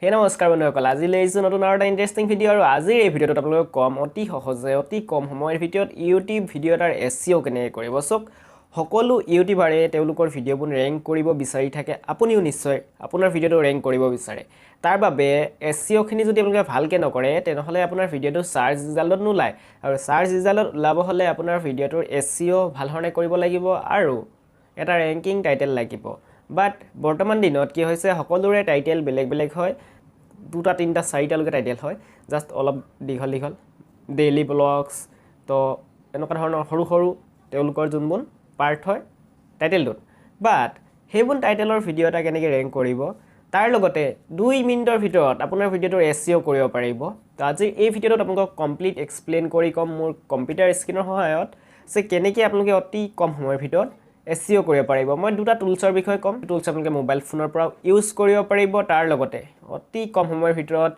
হে নমস্কাৰ বন্ধুসকল আজি লৈছো নতুন আৰু এটা ইন্টাৰেষ্টিং ভিডিঅ আৰু আজিৰ এই ভিডিঅ'টোত আপোনালোকক কম অতি সহজে অতি কম সময়ৰ ভিডিঅ'ত ইউটিউব ভিডিঅ' এটাৰ এছইও কেনেকৈ কৰিব সক সকলো ইউটিউবাৰে তেওঁলোকৰ ভিডিঅ'বোৰ ৰেংক কৰিব বিচাৰি থাকে আপুনিও নিশ্চয় আপোনাৰ ভিডিঅ'টো ৰেংক কৰিব বিচাৰে তাৰ বাবে এছইও খিনি যদি আপোনালোকে ভালকে নকৰে তেনেহলে আপোনাৰ ভিডিঅ'টো সাৰ্চ ৰিজাল্টত নোলায় আৰু সাৰ্চ ৰিজাল্টত ওলাব হলে আপোনাৰ ভিডিঅ'টোৰ এছইও ভালধৰণে কৰিব লাগিব আৰু এটা ৰেংকিং টাইটেল লাগিব বাট বৰ্তমান দিনত কি হৈছে সকলোৰে টাইটেল বেলেগ বেলেগ হয় দুটা তিনটা চাৰিটা লগে টাইটেল হয় জাস্ট অলপ দীঘল দীঘল ডেইলি ব্লগছ তো এনেকুৱা ধৰণৰ সৰু সৰু তেওঁলোকৰ যোনবোৰ পাৰ্ট হয় টাইটেলটোত বাট সেইবোৰ টাইটেলৰ ভিডিঅ' এটা কেনেকৈ ৰেংক কৰিব তাৰ লগতে 2 মিনিটৰ ভিতৰত আপোনাৰ ভিডিঅ'টোৰ এছইও কৰিব পাৰিব তো আজি এই ভিডিঅ'টোত আপোনাক কমপ্লিট এক্সপ্লেইন কৰি কম মোৰ কম্পিউটাৰ স্ক্ৰীনৰ সহায়ত যে কেনেকৈ আপোনালোকে অতি কম সময়ৰ ভিতৰত এছইও কৰিব পাৰিব মই দুটা টুলছৰ বিষয়ে কম টুলছ আপোনালোকে মোবাইল ফোনৰ পৰা ইউজ কৰিব পাৰিব তাৰ লগতে অতি কম সময়ৰ ভিতৰত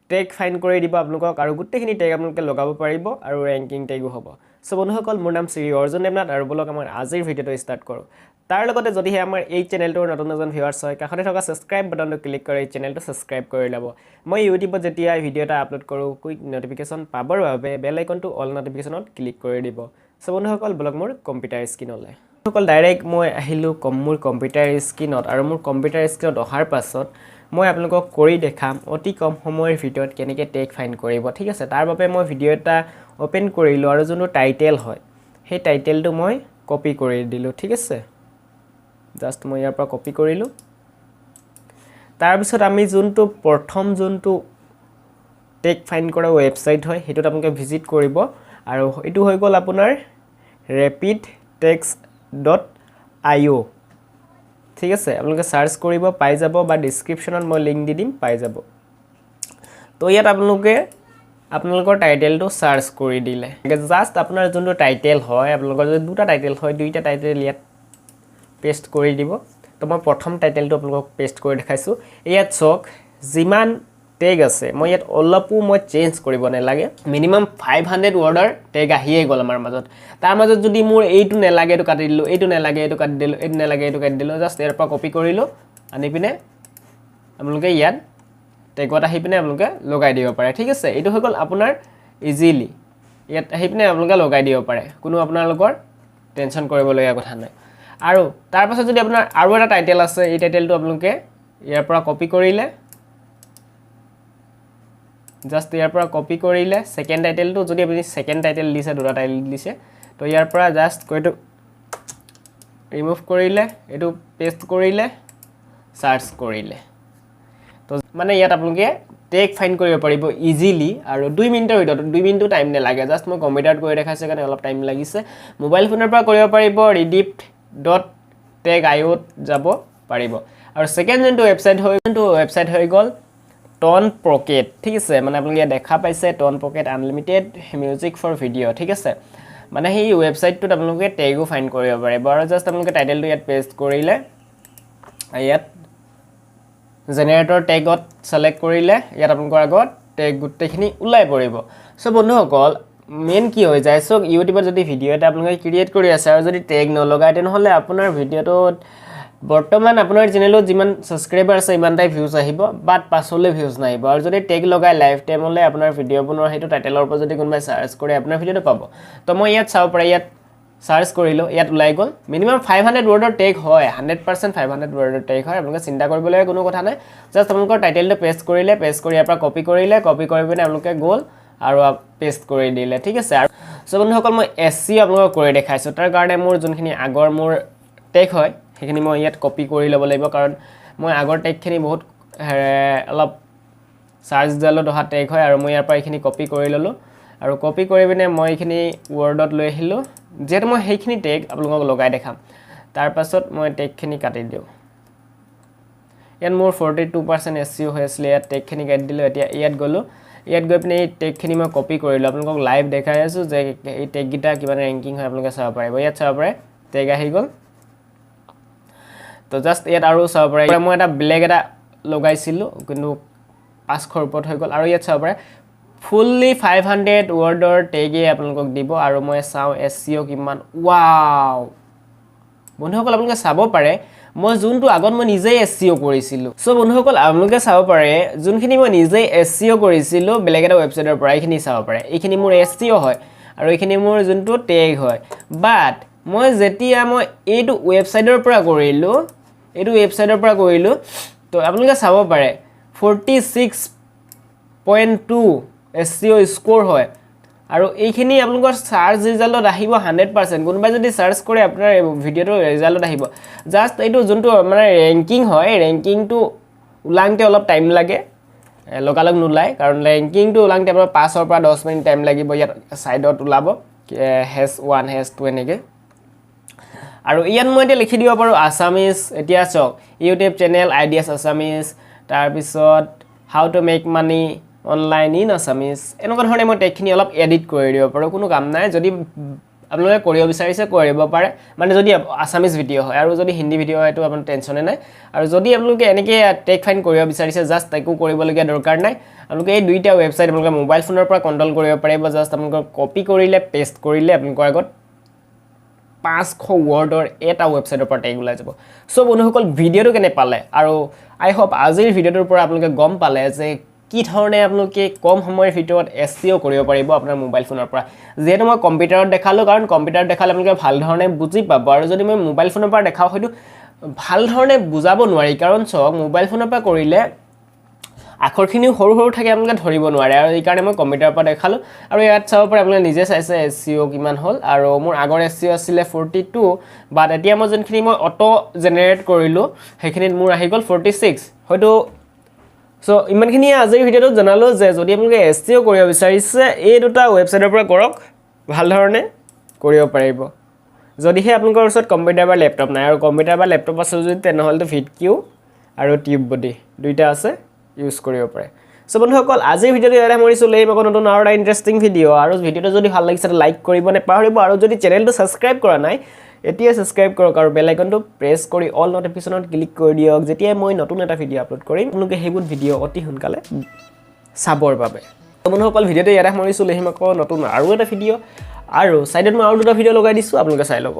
টেগ ফাইন কৰি দিব আপোনালোকক আৰু গোটেইখিনি টেগ আপোনালোকে লগাব পাৰিব আৰু ৰেংকিং টেগো হ'ব সো বন্ধুসকল মোৰ নাম শ্ৰী arjundevnath আৰু বলক আমাৰ আজিৰ ভিডিঅ'টো ষ্টাৰ্ট কৰোঁ তাৰ লগতে যদিহে আমাৰ এই চেনেলটোৰ নতুন নতুন ভিউৱাৰ্ছ হয় কাষতে থকা সাবস্ক্ৰাইব বাটনটো ক্লিক কৰি এই চেনেলটো সাবস্ক্ৰাইব কৰি ল'ব মই ইউটিউবত যেতিয়া ভিডিঅ' এটা আপলোড কৰোঁ কুইক নটিফিকেশ্যন পাবৰ বাবে বেল আইকনটো অল নটিফিকেশ্যনত ক্লিক কৰি দিব সো বন্ধুসকল বলক মোৰ কম্পিউটাৰ স্ক্ৰীনলৈ সকল ডাইৰেক্ট মই আহিলোঁ মোৰ কম্পিউটাৰ স্ক্ৰীনত আৰু মোৰ কম্পিউটাৰ স্ক্ৰীনত অহাৰ পাছত মই আপোনালোকক কৰি দেখাম অতি কম সময়ৰ ভিতৰত কেনেকৈ টেগ ফাইন কৰিব ঠিক আছে তাৰ বাবে মই ভিডিঅ' এটা ওপেন কৰিলোঁ আৰু যোনটো টাইটেল হয় সেই টাইটেলটো মই কপি কৰি দিলোঁ ঠিক আছে জাস্ট মই ইয়াৰ পৰা কপি কৰিলোঁ তাৰপিছত আমি যোনটো প্ৰথম যোনটো টেগ ফাইন কৰা ৱেবছাইট হয় সেইটোত আপোনালোকে ভিজিট কৰিব আৰু এইটো হৈ গ'ল আপোনাৰ rapidtext.io ঠিক আছে আপোনালোকে সাৰ্চ কৰিব পাই যাব বা ডেসক্ৰিপচনত মই লিংক দি দিম পাই যাব তো ইয়াত আপোনালোকৰ টাইটেলটো সাৰ্চ কৰি দিলে জাস্ট আপোনাৰ যোনটো টাইটেল হয় আপোনালোকৰ যদি দুটা টাইটেল হয় দুইটা টাইটেল ইয়াত পেষ্ট কৰি দিব তো মই প্ৰথম টাইটেলটো আপোনালোকক পেষ্ট কৰি দেখাইছো ইয়াত চক যিমান টেগ আছে মই ইয়াত অলপো মই চেঞ্জ কৰিব নালাগে মিনিমাম 500 ৱৰ্ডৰ টেগ আহিয়ে গ'ল আমাৰ মাজত তাৰ মাজত যদি মোৰ এইটো নেলাগে এইটো কাটি দিলো এইটো নেলাগে এইটো কাটি দিলো এইটো নেলাগে এইটো কাটি দিলো জাস্ট ইয়াৰ পৰা কপি কৰিলো আনি পিনে আপোনালোকে ইয়াত টেগত আহি পিনে আপোনালোকে লগাই দিব পাৰে ঠিক আছে এইটো হৈ গ'ল আপোনাৰ ইজিলি ইয়াত আহি পিনে আপোনালোকে লগাই দিব পাৰে কোনো আপোনালোকৰ টেনচন কৰিবলগীয়া কথা নাই আৰু তাৰ পাছত যদি আপোনাৰ আৰু এটা টাইটেল আছে এই টাইটেলটো আপোনালোকে ইয়াৰ পৰা কপি কৰিলে জাস্ট ইয়াৰ পৰা কপি কৰিলে সেকেন্ড টাইটেলটো যদি আপুনি সেকেন্ড টাইটেল দিছে দুটা টাইটেল দিছে তো ইয়াৰ পৰা জাস্ট কইটো ৰিমুভ কৰিলে এটো পেষ্ট কৰিলে সাৰ্চ কৰিলে তো মানে ইয়াত আপোনালোকে টেগ ফাইন কৰিব পাৰিব ইজিলি আৰু 2 মিনিটৰ ভিতৰত 2 মিনিট টাইম নেলাগে জাস্ট মই কম্পিউটাৰত কৰি দেখাইছে কাৰণে অলপ টাইম লাগিছে মোবাইল ফোনৰ পৰা কৰিব পাৰিব redipt.io যাব পাৰিব আৰু সেকেন্ড যোনটো ৱেবছাইট হৈ গ'ল টন পকেট ঠিক আছে মানে আপোনালোকে দেখা পাইছে টন pocket unlimited music for video ঠিক আছে মানে সেই ৱেবছাইটটোত আপোনালোকে টেগো ফাইন কৰিব পাৰে বাৰু জাস্ট আপোনালোকে টাইটেলটো ইয়াত পেষ্ট কৰিলে ইয়াত জেনাৰেটৰ টেগত সিলেক্ট কৰিলে ইয়াত আপোনালোকৰ আগত টেগ গুটেখিনি উলাই পৰিব সো বন্ধুসকল মেইন কি হৈ যায় সো ইউটিউবত যদি ভিডিঅ' এটা আপোনালোকে ক্ৰিয়েট কৰি আছে আৰু যদি টেগ নলগায় তেনেহলে আপোনাৰ ভিডিঅ'টোত বৰ্তমান আপোনাৰ চেনেলত যিমান সাবস্ক্ৰাইবাৰ আছে ইমানটাই ভিউজ আহিব বাট পাছলৈ ভিউজ নাহিব আৰু যদি টেগ লগাই লাইভ টাইমলৈ আপোনাৰ ভিডিঅ' বনোৱাৰ হেতু টাইটেলৰ পৰা যদি কোনোবাই সাৰ্চ কৰে আপোনাৰ ভিডিঅ'টো পাব তো মই ইয়াত চাও পৰা ইয়াত সাৰ্চ কৰিলো ইয়াত ওলাই গ'ল মিনিমাম 500 ৱৰ্ডৰ টেগ হয় 100% 500 ৱৰ্ডৰ টেগ হয় আপোনালোকে চিন্তা কৰিবলগীয়া কোনো কথা নাই জাস্ট আপোনালোকৰ টাইটেলটো পেষ্ট কৰিলে পেষ্ট কৰি ইয়াৰ পৰা কপি কৰিলে কপি কৰি পিনে আপোনালোকে গ'ল আৰু পেষ্ট কৰি দিলে ঠিক আছে আৰু সো বন্ধুসকল মই এছইও আপোনালোকক কৰি দেখাইছো তাৰ কাৰণে মোৰ যোনখিনি আগৰ মোৰ টেগ হয় সেইখিনি মই ইয়াত কপি কৰি ল'ব লাগিব কাৰণ মই আগৰ টেগখিনি বহুত অলপ সাৰ্চ জালত অহা টেগ হয় আৰু মই ইয়াৰ পৰা এইখিনি কপি কৰি ললো আৰু কপি কৰি পিনে মই এইখিনি ৱৰ্ডত লৈ আহিলো যেটো মই সেইখিনি টেগ আপোনালোকক লগাই দেখাম তাৰ পাছত মই টেগখিনি কাটি দিও ইয়াত মোৰ 42% এছইও হৈ আছিল ইয়াত টেগখিনি কাটি দিলো এতিয়া ইয়াত গলো ইয়াত গৈ পিনে এই টেগখিনি মই কপি কৰিলো আপোনালোকক লাইভ দেখাই আছো যে এই টেগ গিটা কিমান ৰেংকিং হয় আপোনালোকে চাব পাৰিব ইয়াত চাব পাৰে টেগ আহি গ'ল তো জাস্ট ইয়াত আৰু চাব পাৰে মই এটা ব্লেক এটা লগাইছিলো কিন্তু 500 ওপৰত হৈ গ'ল আৰু ইয়াত চাব পাৰে ফুললি 500 ৱৰ্ডৰ টেগে আপোনালোকক দিব আৰু মই চাও এছইও কিমান ওয়াও বন্ধুসকল আপোনালোকে চাব পাৰে মই যোনটো আগত মই নিজেই SEO কৰিছিলোঁ সো বন্ধুসকল আপোনালোকে চাব পাৰে যোনখিনি মই নিজেই SEO কৰিছিলোঁ বেলেগ এটা ৱেবছাইটৰ পৰা এইখিনি চাব পাৰে এইখিনি মোৰ SEO হয় আৰু এইখিনি মোৰ যোনটো টেগ হয় বাট মই যেতিয়া মই এইটো ৱেবছাইটৰ পৰা কৰিলোঁ তো আপোনালোকে চাব পাৰে 46.2 SEO স্কোৰ হয় আৰু এইখিনি আপোনালোকৰ সাৰ্চ ৰিজাল্টত আহিব 100% কোনোবাই যদি সাৰ্চ কৰে আপোনাৰ ভিডিওটো ৰিজাল্টত আহিব জাস্ট এইটো যোনটো মানে ৰেংকিং হয় ৰেংকিংটো উলাংতে অলপ টাইম লাগে লগালগ নোলায় কাৰণ ৰেংকিংটো উলাংতে আপোনাৰ 5 ৰ পৰা 10 মিনিট টাইম লাগিব ইয়াত সাইডত ওলাব #1 #2 এনেকে আৰু ইয়াত মই এতিয়া লিখি দিব পাৰো আসামিজ এতিয়া চক ইউটিউব চেনেল আইডিয়াছ আসামিজ তাৰ পিছত how to make money online in Assamese এনেকুৱা ধৰণে মই টেকখিনি অলপ এডিট কৰি দিব পাৰো কোনো কাম নাই যদি আপোনালোকে কৰিব বিচাৰিছে কৰিব পাৰে মানে যদি আসামিজ ভিডিও হয় আৰু যদি হিন্দী ভিডিও হয় তো আপোনাৰ টেনচনে নাই আৰু যদি আপোনালোকে এনেকে টেক ফাইন কৰিব বিচাৰিছে জাস্ট একো কৰিবলগীয়া দৰকাৰ নাই আপোনালোকে এই দুইটা ৱেবছাইট আপোনালোকে মোবাইল ফোনৰ পৰা কন্ট্ৰল কৰিব পাৰিব জাস্ট আপোনালোকে কপি কৰিলে পেষ্ট কৰিলে আপোনালোকৰ আগত 500 ৱৰ্ডৰ এটা ৱেবছাইটৰ পৰা টেগ ওলাই যাব সো বন্ধুসকল ভিডিওটো কেনে পালে আৰু আই হোপ আজিৰ ভিডিওটোৰ পৰা আপোনালোকে গম পালে যে কি ধৰণে আপোনালোকে কম সময়ৰ ভিতৰত SEO কৰিব পাৰিব আপোনাৰ মোবাইল ফোনৰ পৰা যেহেতু মই কম্পিউটাৰত দেখালো কাৰণ কম্পিউটাৰত দেখালে আপোনালোকে ভাল ধৰণে বুজি পাব আৰু যদি মই মোবাইল ফোনৰ পৰা দেখাও হয়তো ভাল ধৰণে বুজাব নোৱাৰি কাৰণ চক মোবাইল ফোনৰ পৰা কৰিলে আখৰখিনি সৰু সৰু থাকে আপোনালোকে ধৰিব নোৱাৰে আৰু এই কাৰণে মই কম্পিউটাৰৰ পৰা দেখালো আৰু ইয়াত চাব পাৰে আপোনালোকে নিজে চাইছে SEO কিমান হ'ল আৰু মোৰ আগৰ SEO আছিল 42 বাট এতিয়া মই যোনখিনি মই অটো জেনাৰেট কৰিলো সেইখিনিত মোৰ আহি গ'ল 46 হয়তো সো ইমানখিনি আজিৰ ভিডিওটো জনালো যে যদি আপোনালোকে SEO কৰিব বিচাৰিছে এই দুটা ৱেবছাইটৰ পৰা কৰক ভাল ধৰণে কৰিব পাৰিব যদিহে আপোনালোকৰ ওচৰত কম্পিউটাৰ বা লেপটপ নাই আৰু কম্পিউটাৰ বা লেপটপ আছে যদি তেনেহ'লে ভিডকিউ আৰু টিউব বডি দুইটা আছে ইউজ কৰিব পাৰে সো বন্ধুসকল আজিৰ ভিডিওটো ইয়াতে সামৰিছো লেইম আকৌ নতুন আৰু এটা ইন্টাৰেষ্টিং ভিডিও আৰু ভিডিওটো যদি ভাল লাগিছে লাইক কৰিব নেপাহৰিব আৰু যদি চেনেলটো সাবস্ক্ৰাইব কৰা নাই এতিয়া সাবস্ক্ৰাইব কৰক আৰু বেল আইকনটো প্ৰেছ কৰি অল নটিফিকেশনত ক্লিক কৰি দিয়ক যেতিয়া মই নতুন এটা ভিডিও আপলোড কৰিম আপোনালোকে হেইবোৰ ভিডিও অতি সোনকালে চাবৰ বাবে বন্ধুসকল ভিডিওটো ইয়াতে সামৰিছো লেইম আকৌ নতুন আৰু এটা ভিডিও আৰু সাইডত মই আৰু দুটা ভিডিও লগাই দিছো আপোনালোকে চাই ল'ব